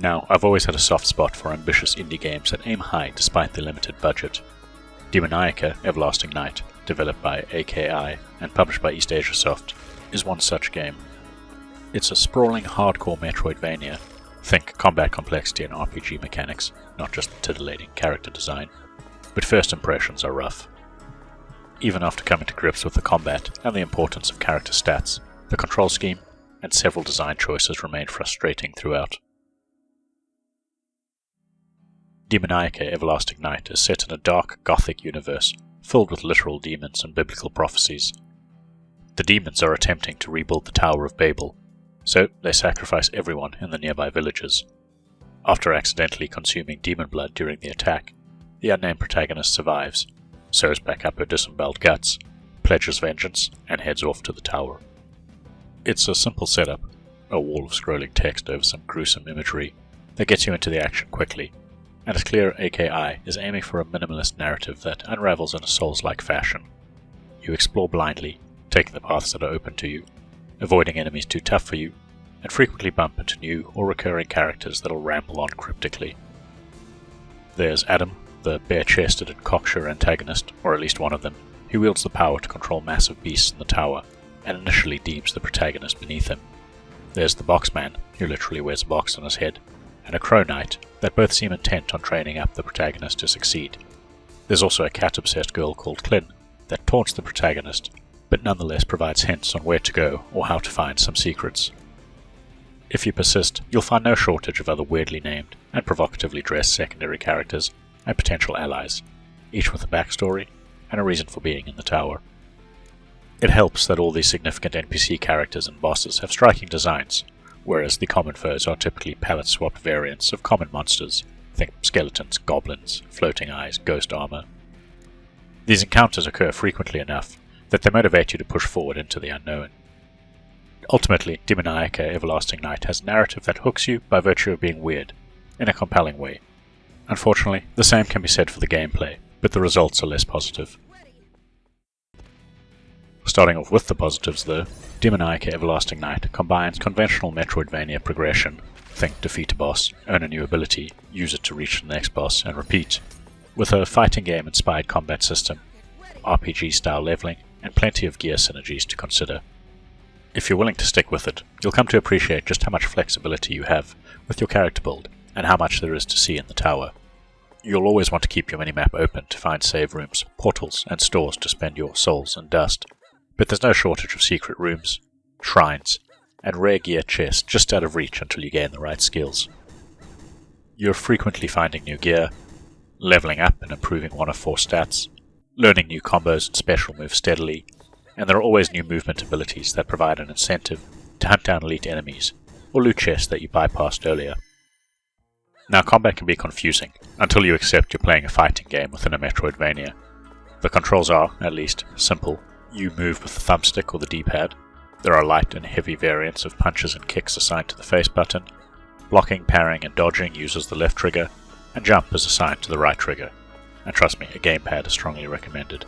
Now, I've always had a soft spot for ambitious indie games that aim high despite their limited budget. Demoniaca, Everlasting Night, developed by AKI and published by Eastasiasoft, is one such game. It's a sprawling, hardcore Metroidvania. Think combat complexity and RPG mechanics, not just titillating character design. But first impressions are rough. Even after coming to grips with the combat and the importance of character stats, the control scheme and several design choices remained frustrating throughout. Demoniaca Everlasting Night is set in a dark, gothic universe, filled with literal demons and biblical prophecies. The demons are attempting to rebuild the Tower of Babel, so they sacrifice everyone in the nearby villages. After accidentally consuming demon blood during the attack, the unnamed protagonist survives, sews back up her disemboweled guts, pledges vengeance, and heads off to the tower. It's a simple setup, a wall of scrolling text over some gruesome imagery that gets you into the action quickly, and it's clear AKI is aiming for a minimalist narrative that unravels in a Souls-like fashion. You explore blindly, taking the paths that are open to you, avoiding enemies too tough for you, and frequently bump into new or recurring characters that'll ramble on cryptically. There's Adam, the bare-chested and cocksure antagonist, or at least one of them, who wields the power to control massive beasts in the tower, and initially deems the protagonist beneath him. There's the Boxman, who literally wears a box on his head, and a Crow Knight that both seem intent on training up the protagonist to succeed. There's also a cat-obsessed girl called Klin that taunts the protagonist, but nonetheless provides hints on where to go or how to find some secrets. If you persist, you'll find no shortage of other weirdly named and provocatively dressed secondary characters and potential allies, each with a backstory and a reason for being in the tower. It helps that all these significant NPC characters and bosses have striking designs, whereas the common foes are typically palette-swapped variants of common monsters. Think skeletons, goblins, floating eyes, ghost armor. These encounters occur frequently enough that they motivate you to push forward into the unknown. Ultimately, Demoniaca Everlasting Night has a narrative that hooks you by virtue of being weird, in a compelling way. Unfortunately, the same can be said for the gameplay, but the results are less positive. Starting off with the positives though, Demoniaca Everlasting Night combines conventional Metroidvania progression, think defeat a boss, earn a new ability, use it to reach the next boss, and repeat, with a fighting game inspired combat system, RPG style leveling, and plenty of gear synergies to consider. If you're willing to stick with it, you'll come to appreciate just how much flexibility you have with your character build, and how much there is to see in the tower. You'll always want to keep your minimap open to find save rooms, portals, and stores to spend your souls and dust, but there's no shortage of secret rooms, shrines, and rare gear chests just out of reach until you gain the right skills. You're frequently finding new gear, leveling up and improving one of 4 stats, learning new combos and special moves steadily, and there are always new movement abilities that provide an incentive to hunt down elite enemies, or loot chests that you bypassed earlier. Now, combat can be confusing, until you accept you're playing a fighting game within a Metroidvania. The controls are, at least, simple. You move with the thumbstick or the D-pad. There are light and heavy variants of punches and kicks assigned to the face button. Blocking, parrying, and dodging uses the left trigger, and jump is assigned to the right trigger. And trust me, a gamepad is strongly recommended.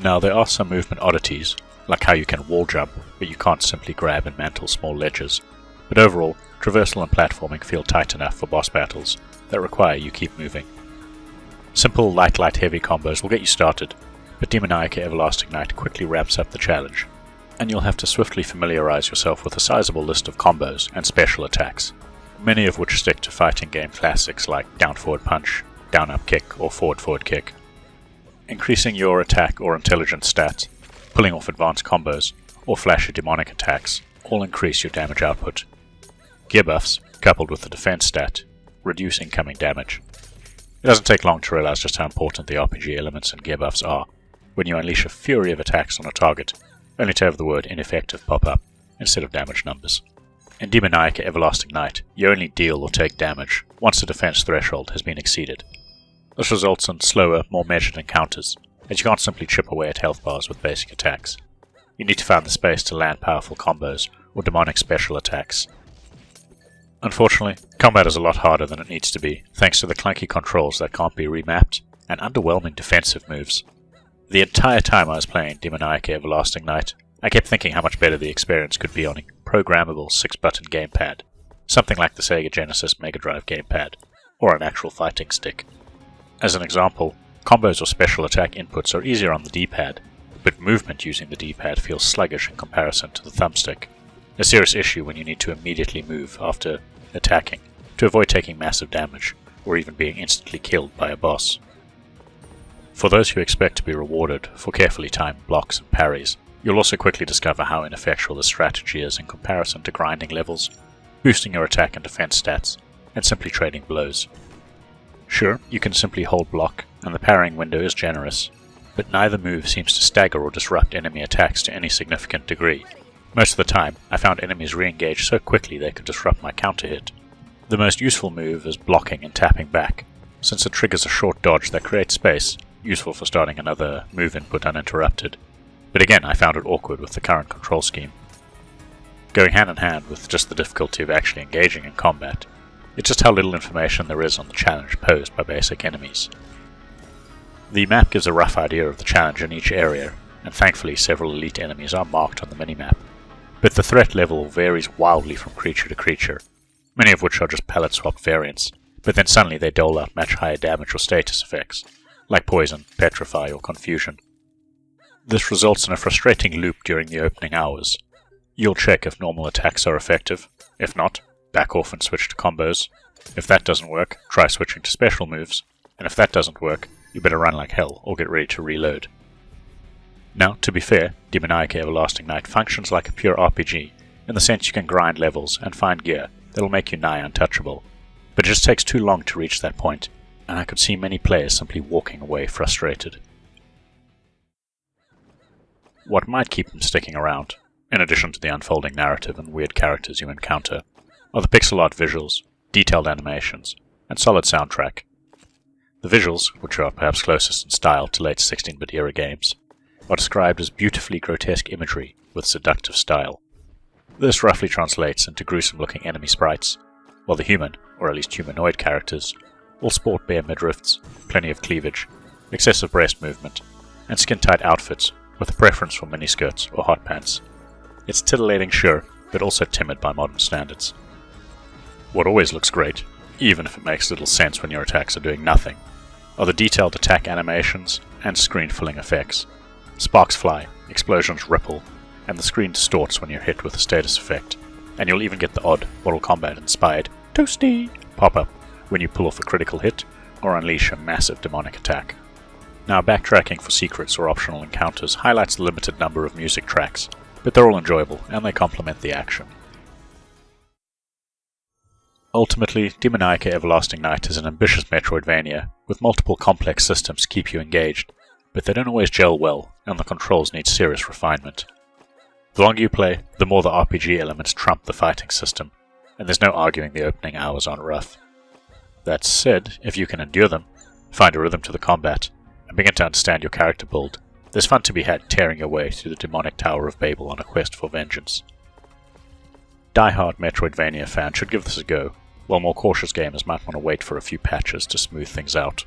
Now, there are some movement oddities, like how you can wall jump, but you can't simply grab and mantle small ledges. But overall, traversal and platforming feel tight enough for boss battles that require you keep moving. Simple light heavy combos will get you started, but Demoniaca Everlasting Night quickly ramps up the challenge, and you'll have to swiftly familiarize yourself with a sizable list of combos and special attacks, many of which stick to fighting game classics like down forward punch, down up kick, or forward kick. Increasing your attack or intelligence stats, pulling off advanced combos, or flashy demonic attacks all increase your damage output. Gear buffs, coupled with the defense stat, reduce incoming damage. It doesn't take long to realize just how important the RPG elements and gear buffs are when you unleash a fury of attacks on a target, only to have the word ineffective pop up instead of damage numbers. In Demoniaca Everlasting Night, you only deal or take damage once the defense threshold has been exceeded. This results in slower, more measured encounters, as you can't simply chip away at health bars with basic attacks. You need to find the space to land powerful combos or demonic special attacks. Unfortunately, combat is a lot harder than it needs to be, thanks to the clunky controls that can't be remapped, and underwhelming defensive moves. The entire time I was playing Demoniaca Everlasting Night, I kept thinking how much better the experience could be on a programmable 6-button gamepad, something like the Sega Genesis Mega Drive gamepad, or an actual fighting stick. As an example, combos or special attack inputs are easier on the D-pad, but movement using the D-pad feels sluggish in comparison to the thumbstick, a serious issue when you need to immediately move after attacking to avoid taking massive damage or even being instantly killed by a boss. For those who expect to be rewarded for carefully timed blocks and parries, you'll also quickly discover how ineffectual this strategy is in comparison to grinding levels, boosting your attack and defense stats, and simply trading blows. Sure, you can simply hold block, and the parrying window is generous, but neither move seems to stagger or disrupt enemy attacks to any significant degree. Most of the time, I found enemies re-engage so quickly they could disrupt my counter hit. The most useful move is blocking and tapping back, since it triggers a short dodge that creates space, useful for starting another move input uninterrupted. But again, I found it awkward with the current control scheme. Going hand in hand with just the difficulty of actually engaging in combat, it's just how little information there is on the challenge posed by basic enemies. The map gives a rough idea of the challenge in each area, and thankfully several elite enemies are marked on the minimap. But the threat level varies wildly from creature to creature, many of which are just palette swap variants, but then suddenly they dole out much higher damage or status effects, like poison, petrify, or confusion. This results in a frustrating loop during the opening hours. You'll check if normal attacks are effective. If not, back off and switch to combos. If that doesn't work, try switching to special moves. And if that doesn't work, you better run like hell or get ready to reload. Now, to be fair, Demoniaca Everlasting Night functions like a pure RPG, in the sense you can grind levels and find gear that'll make you nigh untouchable. But it just takes too long to reach that point, and I could see many players simply walking away frustrated. What might keep them sticking around, in addition to the unfolding narrative and weird characters you encounter, are the pixel art visuals, detailed animations, and solid soundtrack. The visuals, which are perhaps closest in style to late 16-bit era games, are described as beautifully grotesque imagery with seductive style. This roughly translates into gruesome-looking enemy sprites, while the human, or at least humanoid characters, all sport bare midriffs, plenty of cleavage, excessive breast movement, and skin-tight outfits with a preference for miniskirts or hot pants. It's titillating, sure, but also timid by modern standards. What always looks great, even if it makes little sense when your attacks are doing nothing, are the detailed attack animations and screen-filling effects. Sparks fly, explosions ripple, and the screen distorts when you're hit with a status effect, and you'll even get the odd Mortal Kombat-inspired "Toasty" pop-up when you pull off a critical hit or unleash a massive demonic attack. Now, backtracking for secrets or optional encounters highlights the limited number of music tracks, but they're all enjoyable and they complement the action. Ultimately, Demoniaca Everlasting Night is an ambitious Metroidvania, with multiple complex systems to keep you engaged, but they don't always gel well, and the controls need serious refinement. The longer you play, the more the RPG elements trump the fighting system, and there's no arguing the opening hours aren't rough. That said, if you can endure them, find a rhythm to the combat, and begin to understand your character build, there's fun to be had tearing your way through the demonic Tower of Babel on a quest for vengeance. Die-hard Metroidvania fans should give this a go, while more cautious gamers might want to wait for a few patches to smooth things out.